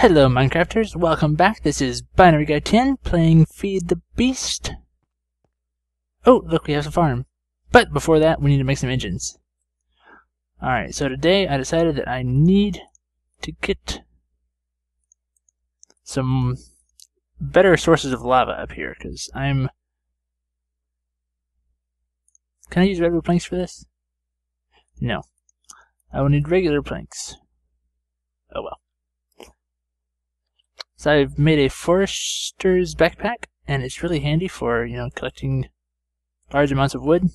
Hello Minecrafters, welcome back. This is Binary Guy 10 playing Feed the Beast. Oh, look, we have a farm. But before that, we need to make some engines. Alright, so today I decided that I need to get some better sources of lava up here, because I'm... Can I use redwood planks for this? No. I will need regular planks. Oh well. So I've made a forester's backpack, and it's really handy for, collecting large amounts of wood.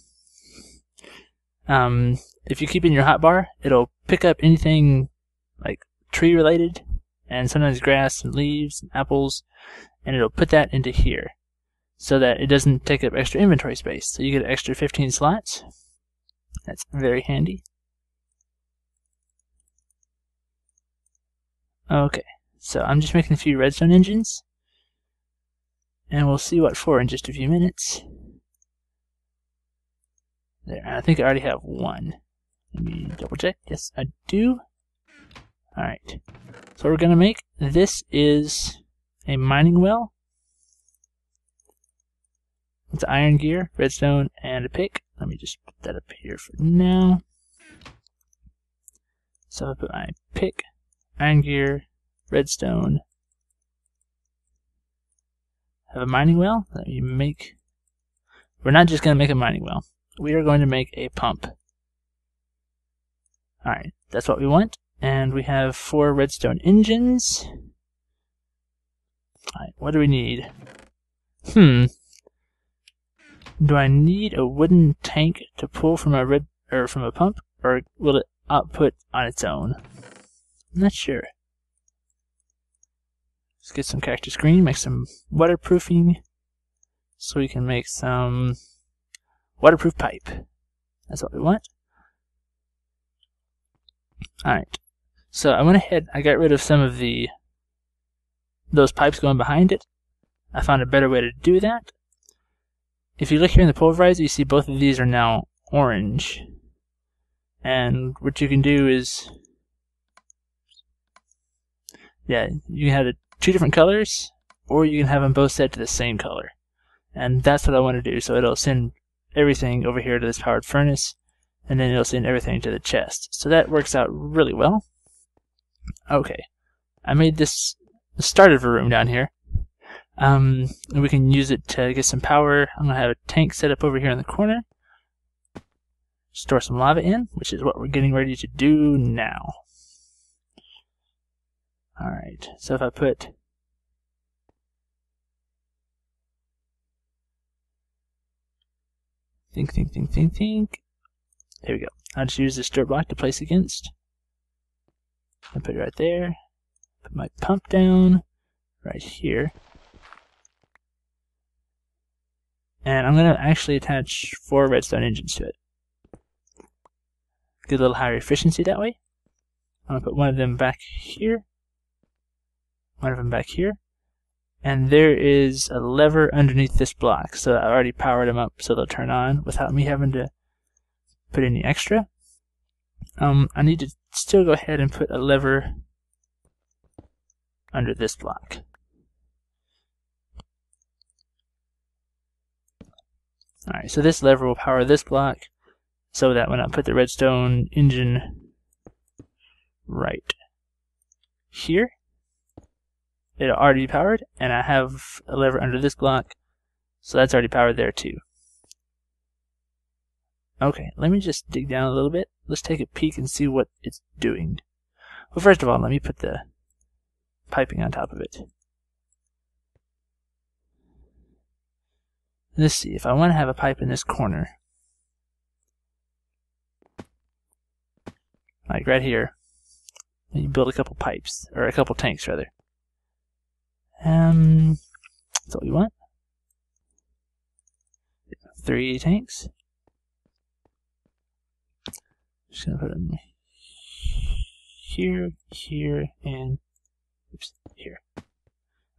If you keep it in your hotbar, it'll pick up anything like tree related, and sometimes grass and leaves and apples, and it'll put that into here so that it doesn't take up extra inventory space. So you get an extra 15 slots. That's very handy. Okay. So I'm just making a few redstone engines, and we'll see what for in just a few minutes. There, I think I already have one. Let me double check. Yes, I do. Alright, so we're going to make, this is a mining well. It's iron gear, redstone, and a pick. Let me just put that up here for now. So I'll put my pick, iron gear, redstone, have a mining well. Let me make... We're not just going to make a mining well. We are going to make a pump. Alright, that's what we want. And we have 4 redstone engines. Alright, what do we need? Do I need a wooden tank to pull from a from a pump, or will it output on its own? I'm not sure. Let's get some cactus green, make some waterproofing, so we can make some waterproof pipe. That's what we want. Alright, so I went ahead, I got rid of some of those pipes going behind it. I found a better way to do that. If you look here in the pulverizer, you see both of these are now orange. And what you can do is, yeah, you can have 2 different colors, or you can have them both set to the same color. And that's what I want to do, so it'll send everything over here to this powered furnace, and then it'll send everything to the chest. So that works out really well. Okay, I made this the start of a room down here. And we can use it to get some power. I'm going to have a tank set up over here in the corner. Store some lava in, which is what we're getting ready to do now. Alright, so if I put... Think. There we go. I'll just use this dirt block to place against. I'll put it right there. Put my pump down right here. And I'm going to actually attach 4 redstone engines to it. Get a little higher efficiency that way. I'm going to put one of them back here. One of them back here. And there is a lever underneath this block. So I already powered them up so they'll turn on without me having to put any extra. I need to still go ahead and put a lever under this block. Alright, so this lever will power this block so that when I put the redstone engine right here, it'll already be powered, and I have a lever under this block, so that's already powered there too. Okay, let me just dig down a little bit. Let's take a peek and see what it's doing. Well, first of all, let me put the piping on top of it. Let's see, if I want to have a pipe in this corner, like right here, you build a couple pipes, or a couple tanks rather. That's what we want. 3 tanks. Just gonna put them here, and oops, here.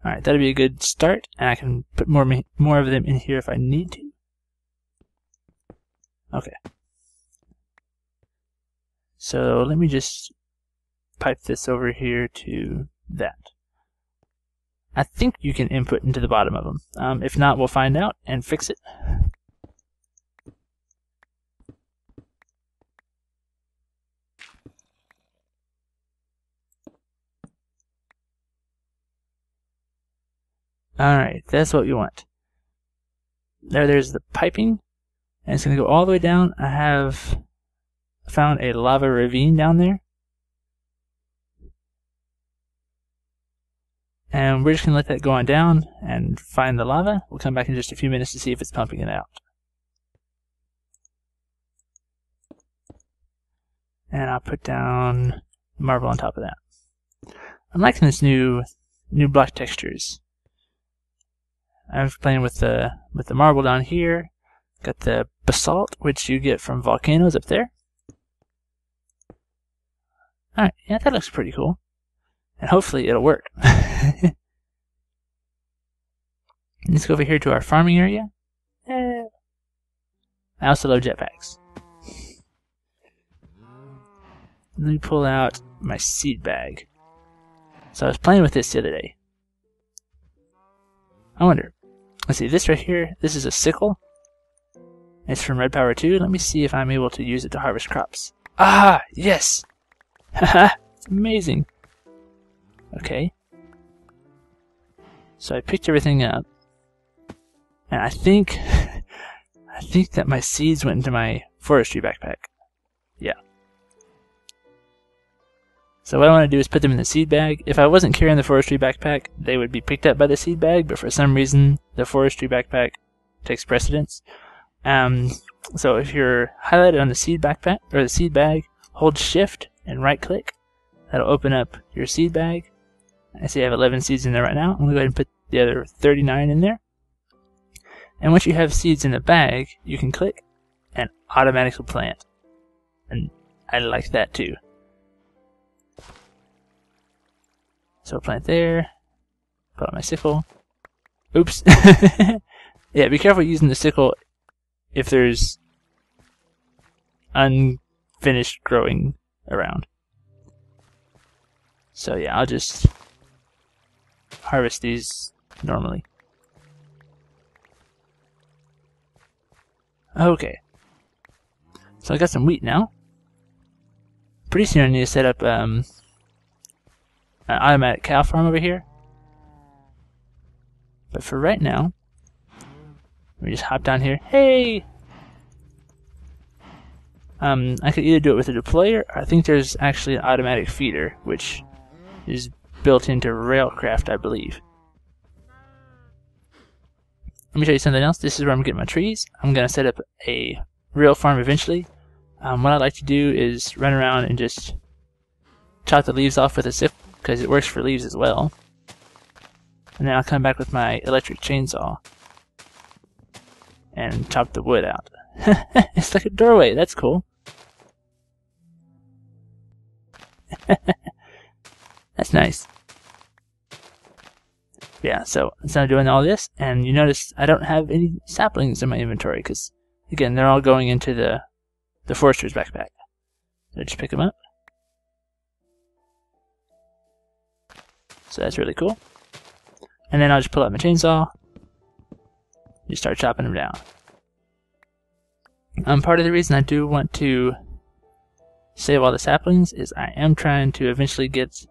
Alright, that'll be a good start, and I can put more of them in here if I need to. Okay. So let me just pipe this over here to that. I think you can input into the bottom of them. If not, we'll find out and fix it. Alright, that's what we want. There's the piping, and it's going to go all the way down. I have found a lava ravine down there. And we're just going to let that go on down and find the lava. We'll come back in just a few minutes to see if it's pumping it out. And I'll put down marble on top of that. I'm liking this new block textures. I'm playing with the marble down here. Got the basalt, which you get from volcanoes up there. Alright, yeah, that looks pretty cool. And hopefully it'll work. Let's go over here to our farming area. I also love jetpacks. Let me pull out my seed bag. So I was playing with this the other day. I wonder. Let's see, this right here, this is a sickle. It's from Red Power 2. Let me see if I'm able to use it to harvest crops. Ah, yes! Haha, it's amazing. Okay. So I picked everything up. And I think that my seeds went into my forestry backpack. Yeah. So what I want to do is put them in the seed bag. If I wasn't carrying the forestry backpack, they would be picked up by the seed bag, but for some reason, the forestry backpack takes precedence. So if you're highlighted on the seed backpack, or the seed bag, hold shift and right click. That'll open up your seed bag. I see I have 11 seeds in there right now. I'm going to go ahead and put the other 39 in there. And once you have seeds in the bag, you can click and automatically plant. And I like that too. So plant there. Put on my sickle. Oops. Yeah, be careful using the sickle if there's unfinished growing around. So yeah, I'll just harvest these normally. Okay. So I got some wheat now. Pretty soon I need to set up an automatic cow farm over here. But for right now, let me just hop down here. Hey! I could either do it with a deployer, or I think there's actually an automatic feeder, which is built into Railcraft, I believe. Let me show you something else. This is where I'm getting my trees. I'm going to set up a real farm eventually. What I like to do is run around and just chop the leaves off with a sickle, because it works for leaves as well. And then I'll come back with my electric chainsaw and chop the wood out. It's like a doorway. That's cool. That's nice. Yeah, so instead of doing all this, and you notice I don't have any saplings in my inventory, because, again, they're all going into the forester's backpack. So just pick them up. So that's really cool. And then I'll just pull out my chainsaw. You start chopping them down. Part of the reason I do want to save all the saplings is I am trying to eventually get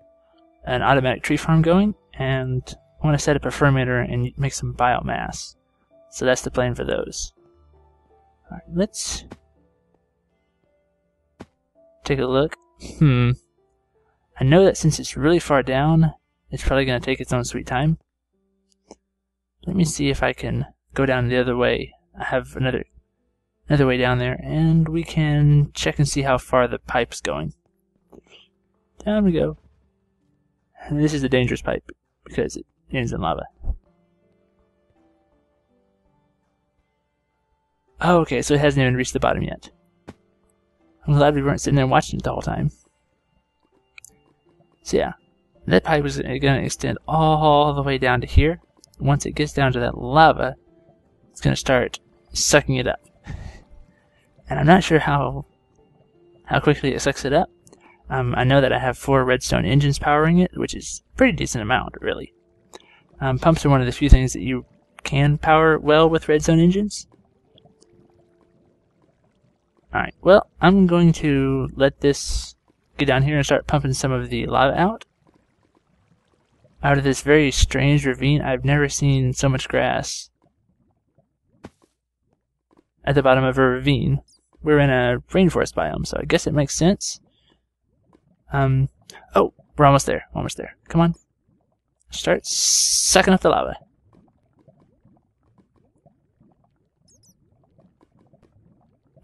an automatic tree farm going, and I want to set up a fermenter and make some biomass. So that's the plan for those. Alright, let's take a look. I know that since it's really far down, it's probably going to take its own sweet time. Let me see if I can go down the other way. I have another way down there, and we can check and see how far the pipe's going. Down we go. And this is a dangerous pipe because it ends in lava. Oh, okay, so it hasn't even reached the bottom yet. I'm glad we weren't sitting there watching it the whole time. So yeah, that pipe is going to extend all the way down to here. Once it gets down to that lava, it's going to start sucking it up. And I'm not sure how quickly it sucks it up. I know that I have 4 redstone engines powering it, which is a pretty decent amount, really. Pumps are one of the few things that you can power well with redstone engines. Alright, well, I'm going to let this get down here and start pumping some of the lava out. Out of this very strange ravine. I've never seen so much grass at the bottom of a ravine. We're in a rainforest biome, so I guess it makes sense. Oh, we're almost there. Almost there. Come on. Start sucking up the lava.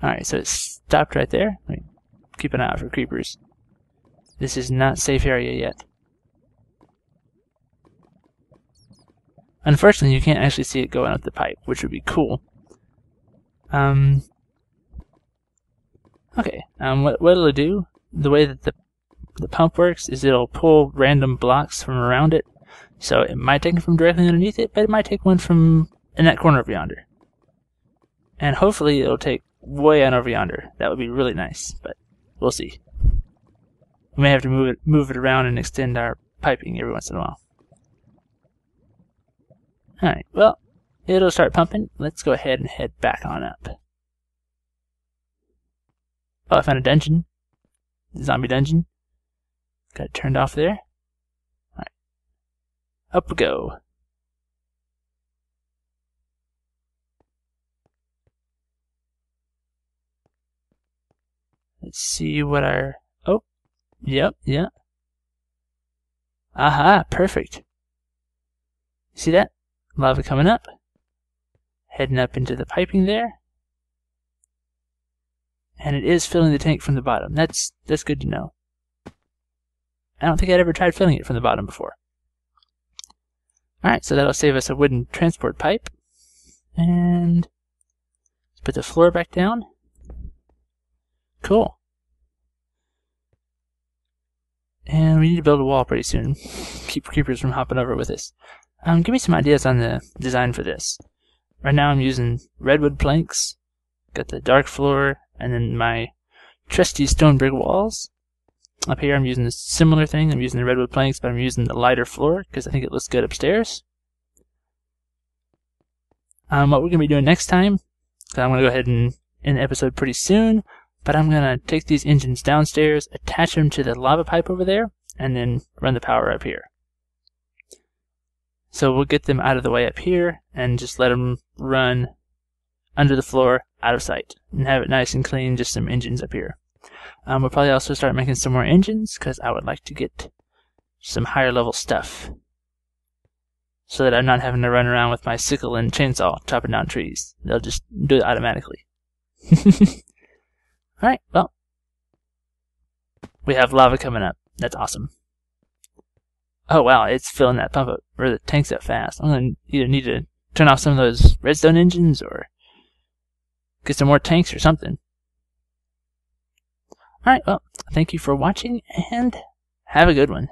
Alright, so it stopped right there. Keep an eye out for creepers. This is not safe area yet. Unfortunately, you can't actually see it going up the pipe, which would be cool. Okay. What it'll do, the way that the pump works, is it'll pull random blocks from around it. So it might take them from directly underneath it, but it might take one from in that corner over yonder. And hopefully it'll take way on over yonder. That would be really nice, but we'll see. We may have to move it around and extend our piping every once in a while. Alright, well, it'll start pumping. Let's go ahead and head back on up. Oh, I found a dungeon. Zombie dungeon. Got it turned off there. Alright. Up we go. Let's see what our... Oh, yep. Aha, perfect. See that? Lava coming up. Heading up into the piping there. And it is filling the tank from the bottom. That's good to know. I don't think I'd ever tried filling it from the bottom before. Alright, so that'll save us a wooden transport pipe. And let's put the floor back down. Cool. And we need to build a wall pretty soon. Keep creepers from hopping over with us. Give me some ideas on the design for this. Right now I'm using redwood planks. Got the dark floor, and then my trusty stone brick walls. Up here I'm using a similar thing. I'm using the redwood planks, but I'm using the lighter floor because I think it looks good upstairs. What we're going to be doing next time, because I'm going to go ahead and end the episode pretty soon, but I'm going to take these engines downstairs, attach them to the lava pipe over there, and then run the power up here. So we'll get them out of the way up here and just let them run under the floor, out of sight, and have it nice and clean, just some engines up here. We'll probably also start making some more engines because I would like to get some higher level stuff so that I'm not having to run around with my sickle and chainsaw chopping down trees. They'll just do it automatically. Alright, well, we have lava coming up. That's awesome. Oh wow, it's filling that pump up, or the tanks up fast. I'm going to either need to turn off some of those redstone engines or get some more tanks or something. Alright, well, thank you for watching, and have a good one.